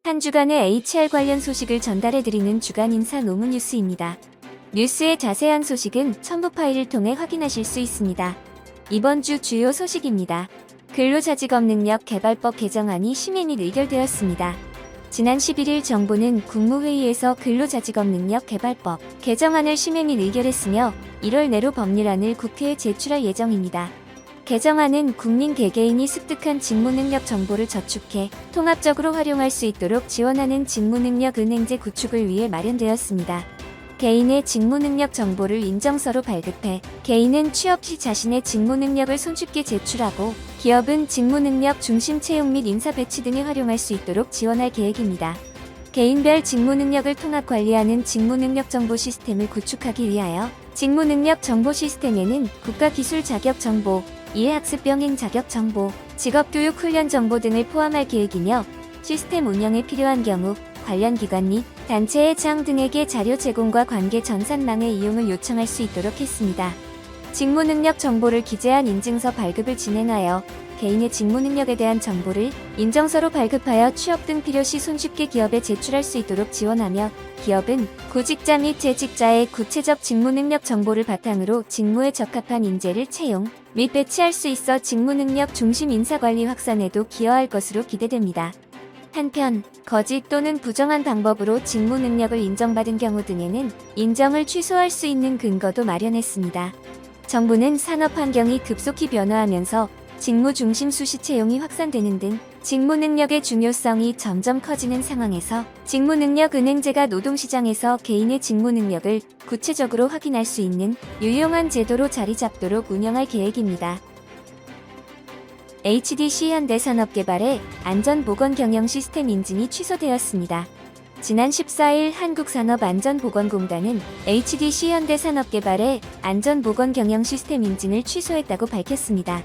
한 주간의 HR 관련 소식을 전달해드리는 주간 인사 노무 뉴스입니다. 뉴스의 자세한 소식은 첨부 파일을 통해 확인하실 수 있습니다. 이번 주 주요 소식입니다. 근로자직업 개발법 개정안이 심의 및 의결되었습니다. 지난 11일 정부는 국무회의에서 근로자직업 개발법 개정안을 심의 및 의결했으며 1월 내로 법률안을 국회에 제출할 예정입니다. 개정안은 국민 개개인이 습득한 직무능력 정보를 저축해 통합적으로 활용할 수 있도록 지원하는 직무능력 은행제 구축을 위해 마련되었습니다. 개인의 직무능력 정보를 인정서로 발급해 개인은 취업 시 자신의 직무능력을 손쉽게 제출하고 기업은 직무능력 중심 채용 및 인사 배치 등에 활용할 수 있도록 지원할 계획입니다. 개인별 직무능력을 통합 관리하는 직무능력 정보 시스템을 구축하기 위하여 직무능력 정보 시스템에는 국가기술 자격 정보, 이해학습 병행 자격 정보, 직업교육 훈련 정보 등을 포함할 계획이며 시스템 운영에 필요한 경우 관련 기관 및 단체의 장 등에게 자료 제공과 관계 전산망의 이용을 요청할 수 있도록 했습니다. 직무능력 정보를 기재한 인증서 발급을 진행하여 개인의 직무능력에 대한 정보를 인정서로 발급하여 취업 등 필요시 손쉽게 기업에 제출할 수 있도록 지원하며 기업은 구직자 및 재직자의 구체적 직무능력 정보를 바탕으로 직무에 적합한 인재를 채용 및 배치할 수 있어 직무능력 중심 인사관리 확산에도 기여할 것으로 기대됩니다. 한편, 거짓 또는 부정한 방법으로 직무능력을 인정받은 경우 등에는 인정을 취소할 수 있는 근거도 마련했습니다. 정부는 산업 환경이 급속히 변화하면서 직무 중심 수시 채용이 확산되는 등 직무능력의 중요성이 점점 커지는 상황에서 직무능력 은행제가 노동시장에서 개인의 직무능력을 구체적으로 확인할 수 있는 유용한 제도로 자리 잡도록 운영할 계획입니다. HDC 현대산업개발의 안전보건경영시스템 인증이 취소되었습니다. 지난 14일 한국산업안전보건공단은 HDC 현대산업개발의 안전보건경영시스템 인증을 취소했다고 밝혔습니다.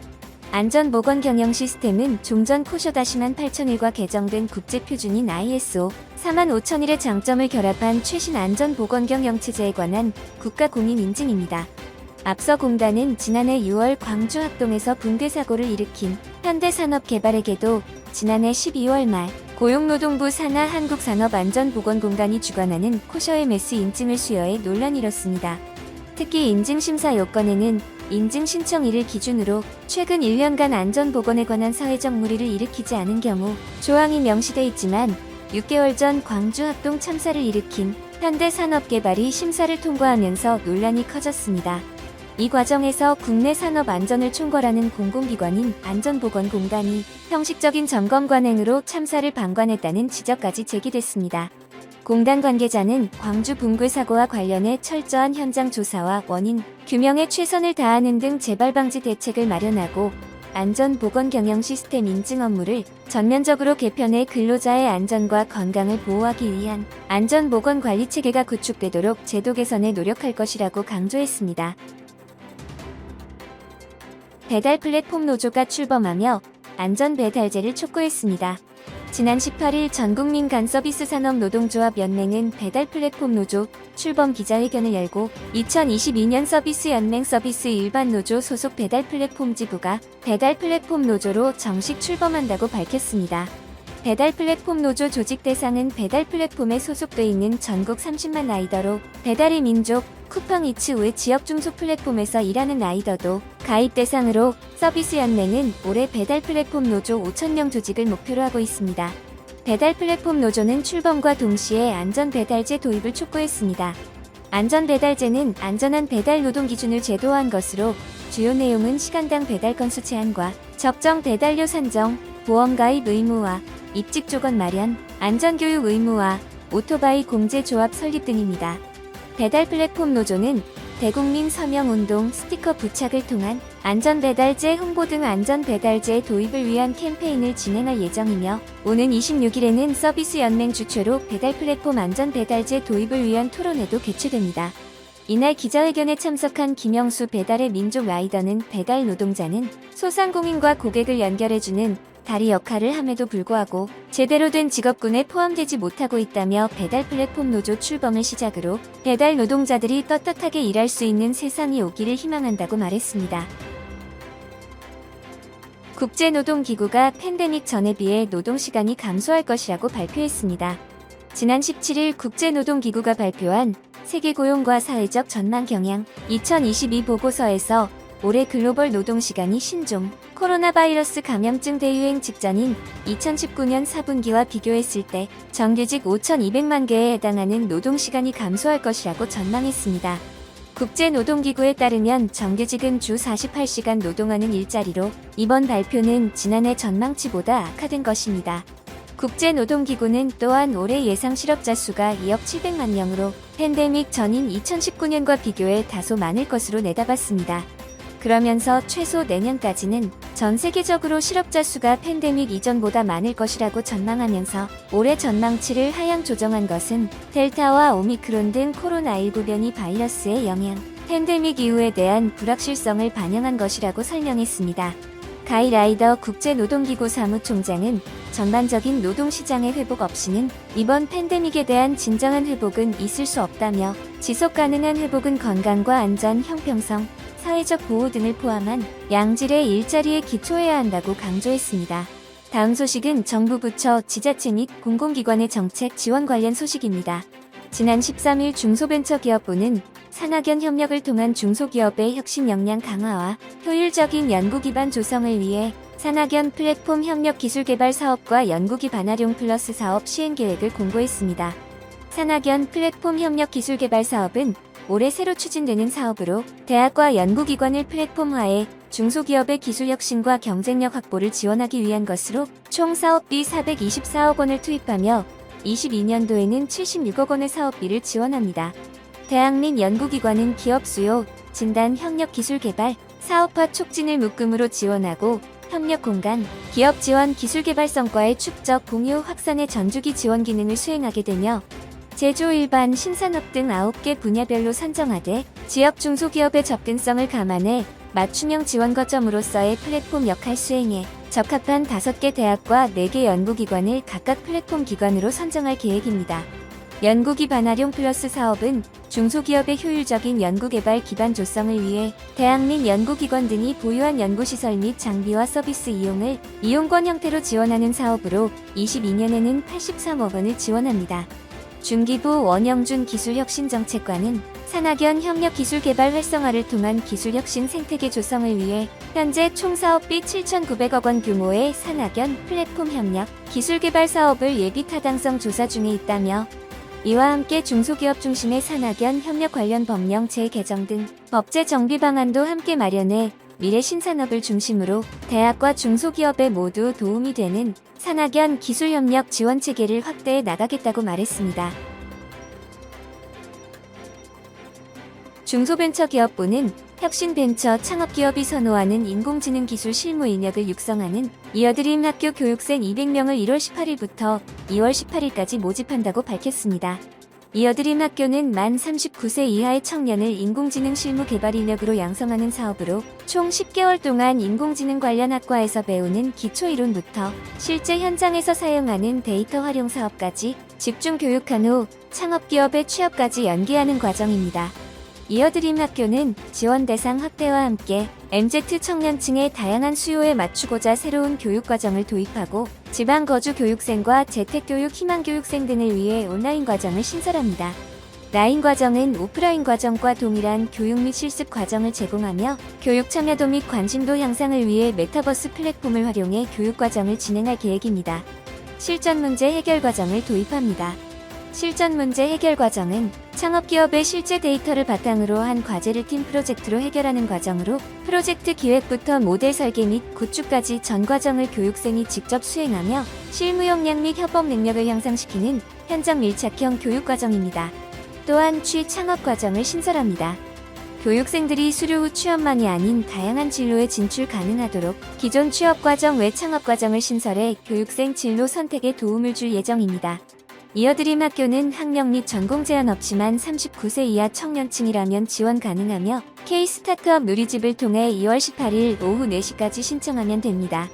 안전보건경영시스템은 종전 코셔-8001과 개정된 국제표준인 ISO 45001의 장점을 결합한 최신 안전보건경영체제에 관한 국가공인 인증입니다. 앞서 공단은 지난해 6월 광주 합동에서 붕괴 사고를 일으킨 현대산업개발에게도 지난해 12월 말 고용노동부 산하 한국산업안전보건공단이 주관하는 코셔-MS 인증을 수여해 논란이 일었습니다. 특히 인증심사 요건에는 인증 신청일을 기준으로 최근 1년간 안전보건에 관한 사회적 물의를 일으키지 않은 경우 조항이 명시돼 있지만 6개월 전 광주 합동 참사를 일으킨 현대산업개발이 심사를 통과하면서 논란이 커졌습니다. 이 과정에서 국내 산업 안전을 총괄하는 공공기관인 안전보건공단이 형식적인 점검 관행으로 참사를 방관했다는 지적까지 제기됐습니다. 공단 관계자는 광주 붕괴 사고와 관련해 철저한 현장 조사와 원인 규명에 최선을 다하는 등 재발 방지 대책을 마련하고 안전보건 경영 시스템 인증 업무를 전면적으로 개편해 근로자의 안전과 건강을 보호하기 위한 안전보건 관리 체계가 구축되도록 제도 개선에 노력할 것이라고 강조했습니다. 배달 플랫폼 노조가 출범하며 안전배달제를 촉구했습니다. 지난 18일 전국민 간서비스 산업노동조합 연맹은 배달 플랫폼 노조 출범 기자회견을 열고 2022년 서비스 연맹 서비스 일반 노조 소속 배달 플랫폼 지부가 배달 플랫폼 노조로 정식 출범한다고 밝혔습니다. 배달 플랫폼 노조 조직 대상은 배달 플랫폼에 소속돼 있는 전국 30만 라이더로 배달의 민족, 쿠팡이츠 외 지역 중소 플랫폼에서 일하는 라이더도 가입 대상으로 서비스 연맹은 올해 배달 플랫폼 노조 5,000명 조직을 목표로 하고 있습니다. 배달 플랫폼 노조는 출범과 동시에 안전배달제 도입을 촉구했습니다. 안전배달제는 안전한 배달 노동 기준을 제도화한 것으로 주요 내용은 시간당 배달 건수 제한과 적정 배달료 산정, 보험 가입 의무화, 입직 조건 마련, 안전교육 의무화, 오토바이 공제 조합 설립 등입니다. 배달 플랫폼 노조는 대국민 서명운동, 스티커 부착을 통한 안전배달제 홍보 등 안전배달제 도입을 위한 캠페인을 진행할 예정이며 오는 26일에는 서비스 연맹 주최로 배달 플랫폼 안전배달제 도입을 위한 토론회도 개최됩니다. 이날 기자회견에 참석한 김영수 배달의 민족 라이더는 배달 노동자는 소상공인과 고객을 연결해주는 다리 역할을 함에도 불구하고 제대로 된 직업군에 포함되지 못하고 있다며 배달 플랫폼 노조 출범을 시작으로 배달 노동자들이 떳떳하게 일할 수 있는 세상이 오기를 희망한다고 말했습니다. 국제노동기구가 팬데믹 전에 비해 노동시간이 감소할 것이라고 발표했습니다. 지난 17일 국제노동기구가 발표한 세계 고용과 사회적 전망 경향 2022 보고서에서 올해 글로벌 노동시간이 신종 코로나 바이러스 감염증 대유행 직전인 2019년 4분기와 비교했을 때 정규직 5,200만 개에 해당하는 노동시간이 감소할 것이라고 전망했습니다. 국제노동기구에 따르면 정규직은 주 48시간 노동하는 일자리로 이번 발표는 지난해 전망치보다 악화된 것입니다. 국제노동기구는 또한 올해 예상 실업자 수가 2억 700만 명으로 팬데믹 전인 2019년과 비교해 다소 많을 것으로 내다봤습니다. 그러면서 최소 내년까지는 전 세계적으로 실업자 수가 팬데믹 이전보다 많을 것이라고 전망하면서 올해 전망치를 하향 조정한 것은 델타와 오미크론 등 코로나19 변이 바이러스의 영향, 팬데믹 이후에 대한 불확실성을 반영한 것이라고 설명했습니다. 가이 라이더 국제노동기구 사무총장은 전반적인 노동시장의 회복 없이는 이번 팬데믹에 대한 진정한 회복은 있을 수 없다며 지속 가능한 회복은 건강과 안전, 형평성, 사회적 보호 등을 포함한 양질의 일자리에 기초해야 한다고 강조했습니다. 다음 소식은 정부 부처, 지자체 및 공공기관의 정책 지원 관련 소식입니다. 지난 13일 중소벤처기업부는 산학연 협력을 통한 중소기업의 혁신 역량 강화와 효율적인 연구 기반 조성을 위해 산학연 플랫폼 협력 기술 개발 사업과 연구기 반활용 플러스 사업 시행 계획을 공고했습니다. 산학연 플랫폼 협력 기술 개발 사업은 올해 새로 추진되는 사업으로 대학과 연구기관을 플랫폼화해 중소기업의 기술 혁신과 경쟁력 확보를 지원하기 위한 것으로 총 사업비 424억 원을 투입하며 22년도에는 76억 원의 사업비를 지원합니다. 대학 및 연구기관은 기업 수요, 진단, 협력 기술 개발, 사업화 촉진을 묶음으로 지원하고 협력 공간, 기업 지원 기술 개발 성과의 축적, 공유, 확산의 전주기 지원 기능을 수행하게 되며 제조, 일반, 신산업 등 9개 분야별로 선정하되 지역 중소기업의 접근성을 감안해 맞춤형 지원 거점으로서의 플랫폼 역할 수행에 적합한 5개 대학과 4개 연구기관을 각각 플랫폼 기관으로 선정할 계획입니다. 연구기 반활용 플러스 사업은 중소기업의 효율적인 연구개발 기반 조성을 위해 대학 및 연구기관 등이 보유한 연구시설 및 장비와 서비스 이용을 이용권 형태로 지원하는 사업으로 22년에는 83억 원을 지원합니다. 중기부 원영준 기술혁신정책관은 산학연 협력 기술개발 활성화를 통한 기술혁신 생태계 조성을 위해 현재 총 사업비 7,900억 원 규모의 산학연 플랫폼 협력 기술개발 사업을 예비 타당성 조사 중에 있다며 이와 함께 중소기업 중심의 산학연 협력 관련 법령 재개정 등 법제 정비 방안도 함께 마련해 미래 신산업을 중심으로 대학과 중소기업에 모두 도움이 되는 산학연 기술협력 지원 체계를 확대해 나가겠다고 말했습니다. 중소벤처기업부는 혁신벤처 창업기업이 선호하는 인공지능 기술 실무 인력을 육성하는 이어드림 학교 교육생 200명을 1월 18일부터 2월 18일까지 모집한다고 밝혔습니다. 이어드림 학교는 만 39세 이하의 청년을 인공지능 실무 개발 인력으로 양성하는 사업으로 총 10개월 동안 인공지능 관련 학과에서 배우는 기초이론부터 실제 현장에서 사용하는 데이터 활용 사업까지 집중 교육한 후 창업기업의 취업까지 연계하는 과정입니다. 이어드림 학교는 지원 대상 확대와 함께 MZ 청년층의 다양한 수요에 맞추고자 새로운 교육과정을 도입하고 지방 거주 교육생과 재택교육 희망 교육생 등을 위해 온라인 과정을 신설합니다. 라인 과정은 오프라인 과정과 동일한 교육 및 실습 과정을 제공하며 교육 참여도 및 관심도 향상을 위해 메타버스 플랫폼을 활용해 교육 과정을 진행할 계획입니다. 실전 문제 해결 과정을 도입합니다. 실전 문제 해결 과정은 창업기업의 실제 데이터를 바탕으로 한 과제를 팀 프로젝트로 해결하는 과정으로 프로젝트 기획부터 모델 설계 및 구축까지 전 과정을 교육생이 직접 수행하며 실무 역량 및 협업 능력을 향상시키는 현장 밀착형 교육 과정입니다. 또한 취-창업 과정을 신설합니다. 교육생들이 수료 후 취업만이 아닌 다양한 진로에 진출 가능하도록 기존 취업 과정 외 창업 과정을 신설해 교육생 진로 선택에 도움을 줄 예정입니다. 이어드림 학교는 학력 및 전공 제한 없지만 39세 이하 청년층이라면 지원 가능하며 K-스타트업 누리집을 통해 2월 18일 오후 4시까지 신청하면 됩니다.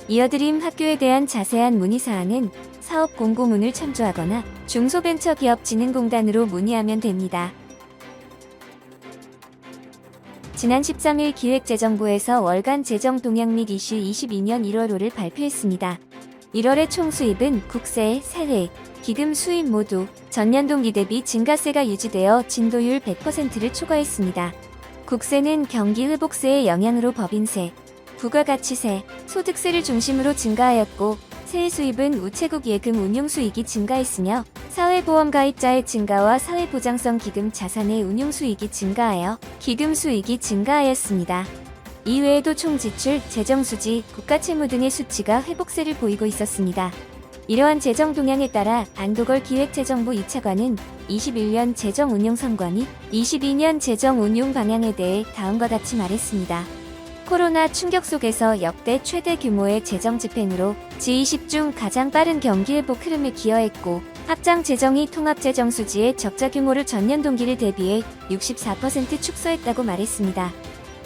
이어드림 학교에 대한 자세한 문의사항은 사업 공고문을 참조하거나 중소벤처기업진흥공단으로 문의하면 됩니다. 지난 13일 기획재정부에서 월간 재정 동향 및 이슈 22년 1월호를 발표했습니다. 1월의 총 수입은 국세, 세외, 기금 수입 모두 전년 동기 대비 증가세가 유지되어 진도율 100%를 초과했습니다. 국세는 경기 회복세의 영향으로 법인세, 부가가치세, 소득세를 중심으로 증가하였고 세외 수입은 우체국 예금 운용 수익이 증가했으며 사회보험 가입자의 증가와 사회보장성 기금 자산의 운용 수익이 증가하여 기금 수익이 증가하였습니다. 이외에도 총 지출, 재정수지, 국가채무 등의 수치가 회복세를 보이고 있었습니다. 이러한 재정 동향에 따라 안도걸 기획재정부 2차관은 21년 재정 운용 성과 및 22년 재정 운용 방향에 대해 다음과 같이 말했습니다. 코로나 충격 속에서 역대 최대 규모의 재정 집행으로 G20 중 가장 빠른 경기 회복 흐름에 기여했고 합장 재정이 통합 재정 수지의 적자 규모를 전년 동기를 대비해 64% 축소했다고 말했습니다.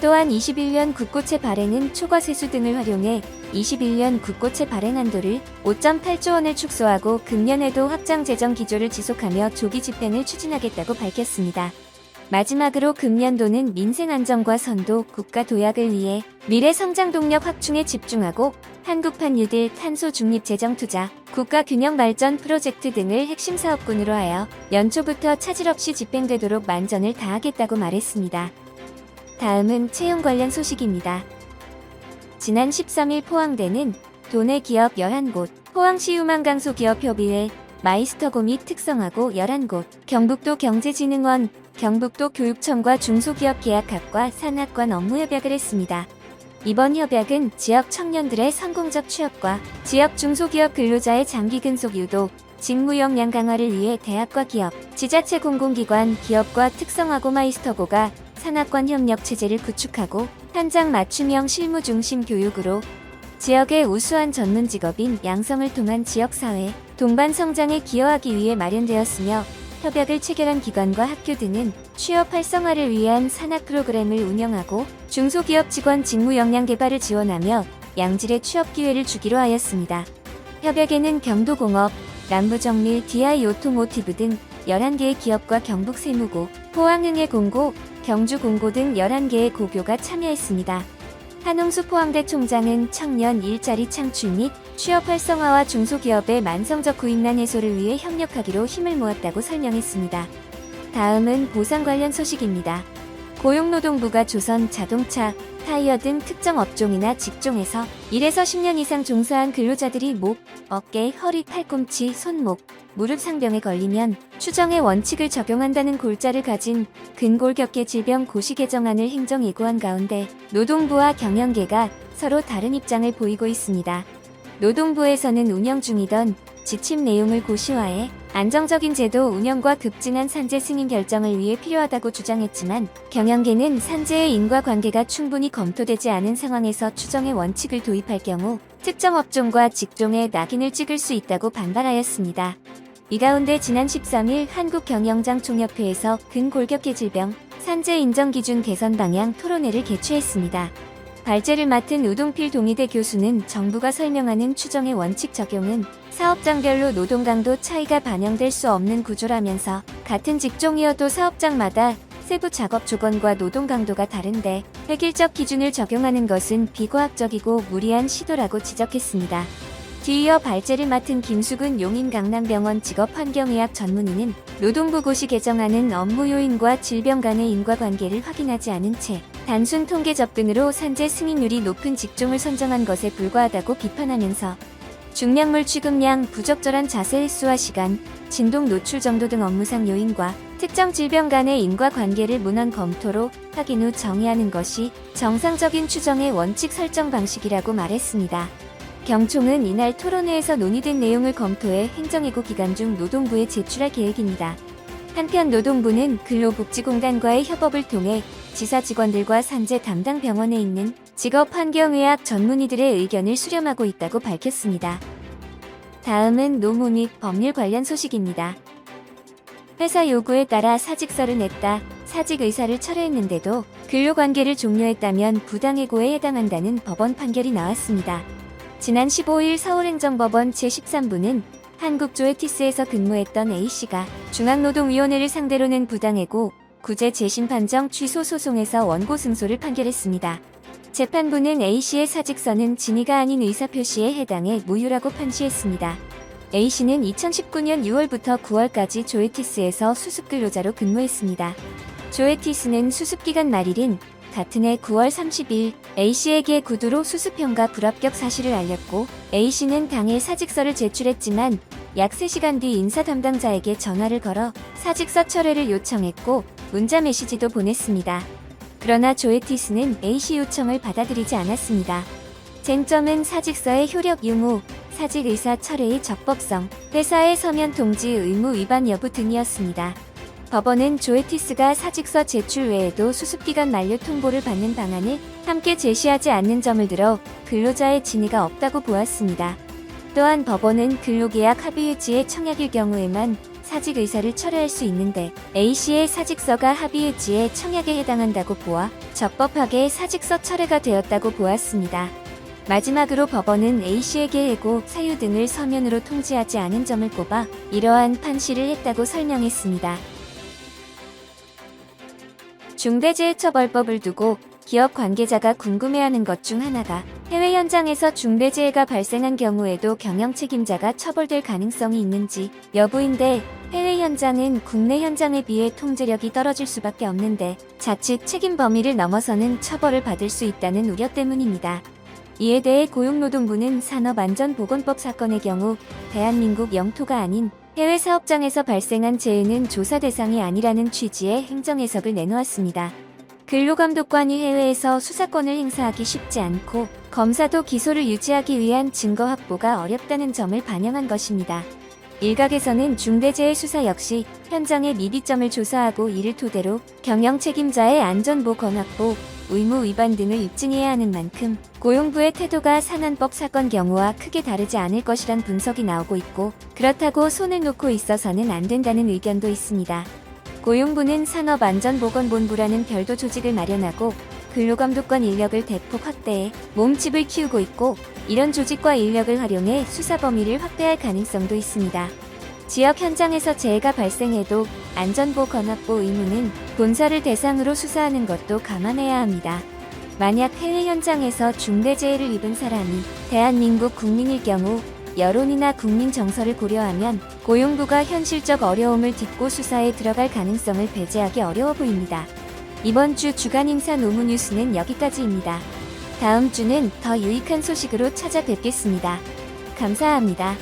또한 21년 국고채 발행은 초과 세수 등을 활용해 21년 국고채 발행 한도를 5.8조 원을 축소하고 금년에도 확장 재정 기조를 지속하며 조기 집행을 추진하겠다고 밝혔습니다. 마지막으로 금년도는 민생 안정과 선도, 국가 도약을 위해 미래 성장 동력 확충에 집중하고 한국판 뉴딜, 탄소 중립 재정 투자, 국가 균형 발전 프로젝트 등을 핵심 사업군으로 하여 연초부터 차질 없이 집행되도록 만전을 다하겠다고 말했습니다. 다음은 채용 관련 소식입니다. 지난 13일 포항대는 도내 기업 11곳, 포항시 유망강소기업협의회, 마이스터고 및 특성화고 11곳, 경북도 경제진흥원, 경북도 교육청과 중소기업계약학과 산학관 업무 협약을 했습니다. 이번 협약은 지역 청년들의 성공적 취업과 지역 중소기업 근로자의 장기 근속 유도, 직무 역량 강화를 위해 대학과 기업, 지자체 공공기관, 기업과 특성화고 마이스터고가 산학관 협력 체제를 구축하고 현장 맞춤형 실무 중심 교육으로 지역의 우수한 전문 직업인 양성을 통한 지역사회, 동반 성장에 기여하기 위해 마련되었으며 협약을 체결한 기관과 학교 등은 취업 활성화를 위한 산학 프로그램을 운영하고 중소기업 직원 직무 역량 개발을 지원하며 양질의 취업 기회를 주기로 하였습니다. 협약에는 경도공업, 남부정밀, DI 오토모티브 등 11개의 기업과 경북세무고, 포항흥해공고, 경주공고 등 11개의 고교가 참여했습니다. 한홍수 포항대 총장은 청년 일자리 창출 및 취업 활성화와 중소기업의 만성적 구인난 해소를 위해 협력하기로 힘을 모았다고 설명했습니다. 다음은 보상 관련 소식입니다. 고용노동부가 조선, 자동차, 타이어 등 특정 업종이나 직종에서 1에서 10년 이상 종사한 근로자들이 목, 어깨, 허리, 팔꿈치, 손목, 무릎 상병에 걸리면 추정의 원칙을 적용한다는 골자를 가진 근골격계 질병 고시 개정안을 행정 예고한 가운데 노동부와 경영계가 서로 다른 입장을 보이고 있습니다. 노동부에서는 운영 중이던 지침 내용을 고시화해 안정적인 제도 운영과 급증한 산재 승인 결정을 위해 필요하다고 주장했지만 경영계는 산재의 인과관계가 충분히 검토되지 않은 상황에서 추정의 원칙을 도입할 경우 특정 업종과 직종에 낙인을 찍을 수 있다고 반발하였습니다. 이 가운데 지난 13일 한국경영장총협회에서 근골격계 질병 산재 인정 기준 개선 방향 토론회를 개최했습니다. 발제를 맡은 우동필 동의대 교수는 정부가 설명하는 추정의 원칙 적용은 사업장별로 노동 강도 차이가 반영될 수 없는 구조라면서 같은 직종이어도 사업장마다 세부 작업 조건과 노동 강도가 다른데 획일적 기준을 적용하는 것은 비과학적이고 무리한 시도라고 지적했습니다. 뒤이어 발제를 맡은 김수근 용인강남병원 직업환경의학 전문의는 노동부 고시 개정안은 업무 요인과 질병 간의 인과관계를 확인하지 않은 채 단순 통계 접근으로 산재 승인율이 높은 직종을 선정한 것에 불과하다고 비판하면서 중량물 취급량, 부적절한 자세 횟수와 시간, 진동 노출 정도 등 업무상 요인과 특정 질병 간의 인과관계를 문헌 검토로 확인 후 정의하는 것이 정상적인 추정의 원칙 설정 방식이라고 말했습니다. 경총은 이날 토론회에서 논의된 내용을 검토해 행정예고 기간 중 노동부에 제출할 계획입니다. 한편 노동부는 근로복지공단과의 협업을 통해 지사 직원들과 산재 담당 병원에 있는 직업환경의학 전문의들의 의견을 수렴하고 있다고 밝혔습니다. 다음은 노무 및 법률 관련 소식입니다. 회사 요구에 따라 사직서를 냈다, 사직 의사를 철회했는데도 근로관계를 종료했다면 부당해고에 해당한다는 법원 판결이 나왔습니다. 지난 15일 서울행정법원 제13부는 한국조에티스에서 근무했던 A씨가 중앙노동위원회를 상대로 낸 부당해고, 구제 재심 판정 취소 소송에서 원고 승소를 판결했습니다. 재판부는 A씨의 사직서는 진위가 아닌 의사표시에 해당해 무효라고 판시했습니다. A씨는 2019년 6월부터 9월까지 조에티스에서 수습근로자로 근무했습니다. 조에티스는 수습기간 말일인 같은 해 9월 30일 A씨에게 구두로 수습형과 불합격 사실을 알렸고 A씨는 당일 사직서를 제출했지만 약 3시간 뒤 인사 담당자에게 전화를 걸어 사직서 철회를 요청했고 문자 메시지도 보냈습니다. 그러나 조에티스는 A씨 요청을 받아들이지 않았습니다. 쟁점은 사직서의 효력 유무, 사직 의사 철회의 적법성, 회사의 서면 통지 의무 위반 여부 등이었습니다. 법원은 조에티스가 사직서 제출 외에도 수습기간 만료 통보를 받는 방안을 함께 제시하지 않는 점을 들어 근로자의 진위가 없다고 보았습니다. 또한 법원은 근로계약 합의 유지의 청약일 경우에만 사직 의사를 철회할 수 있는데 A씨의 사직서가 합의 유지의 청약에 해당한다고 보아 적법하게 사직서 철회가 되었다고 보았습니다. 마지막으로 법원은 A씨에게 해고, 사유 등을 서면으로 통지하지 않은 점을 꼽아 이러한 판시를 했다고 설명했습니다. 중대재해처벌법을 두고 기업 관계자가 궁금해하는 것 중 하나가 해외 현장에서 중대재해가 발생한 경우에도 경영 책임자가 처벌될 가능성이 있는지 여부인데, 해외 현장은 국내 현장에 비해 통제력이 떨어질 수밖에 없는데 자칫 책임 범위를 넘어서는 처벌을 받을 수 있다는 우려 때문입니다. 이에 대해 고용노동부는 산업안전보건법 사건의 경우 대한민국 영토가 아닌 해외 사업장에서 발생한 재해는 조사 대상이 아니라는 취지의 행정해석을 내놓았습니다. 근로감독관이 해외에서 수사권을 행사하기 쉽지 않고 검사도 기소를 유지하기 위한 증거 확보가 어렵다는 점을 반영한 것입니다. 일각에서는 중대재해 수사 역시 현장의 미비점을 조사하고 이를 토대로 경영 책임자의 안전보건 확보, 의무 위반 등을 입증해야 하는 만큼 고용부의 태도가 산안법 사건 경우와 크게 다르지 않을 것이란 분석이 나오고 있고, 그렇다고 손을 놓고 있어서는 안 된다는 의견도 있습니다. 고용부는 산업안전보건본부라는 별도 조직을 마련하고 근로감독관 인력을 대폭 확대해 몸집을 키우고 있고, 이런 조직과 인력을 활용해 수사 범위를 확대할 가능성도 있습니다. 지역 현장에서 재해가 발생해도 안전보건 확보 의무는 본사를 대상으로 수사하는 것도 감안해야 합니다. 만약 해외 현장에서 중대재해를 입은 사람이 대한민국 국민일 경우 여론이나 국민 정서를 고려하면 고용부가 현실적 어려움을 딛고 수사에 들어갈 가능성을 배제하기 어려워 보입니다. 이번 주 주간 인사 노무 뉴스는 여기까지입니다. 다음 주는 더 유익한 소식으로 찾아뵙겠습니다. 감사합니다.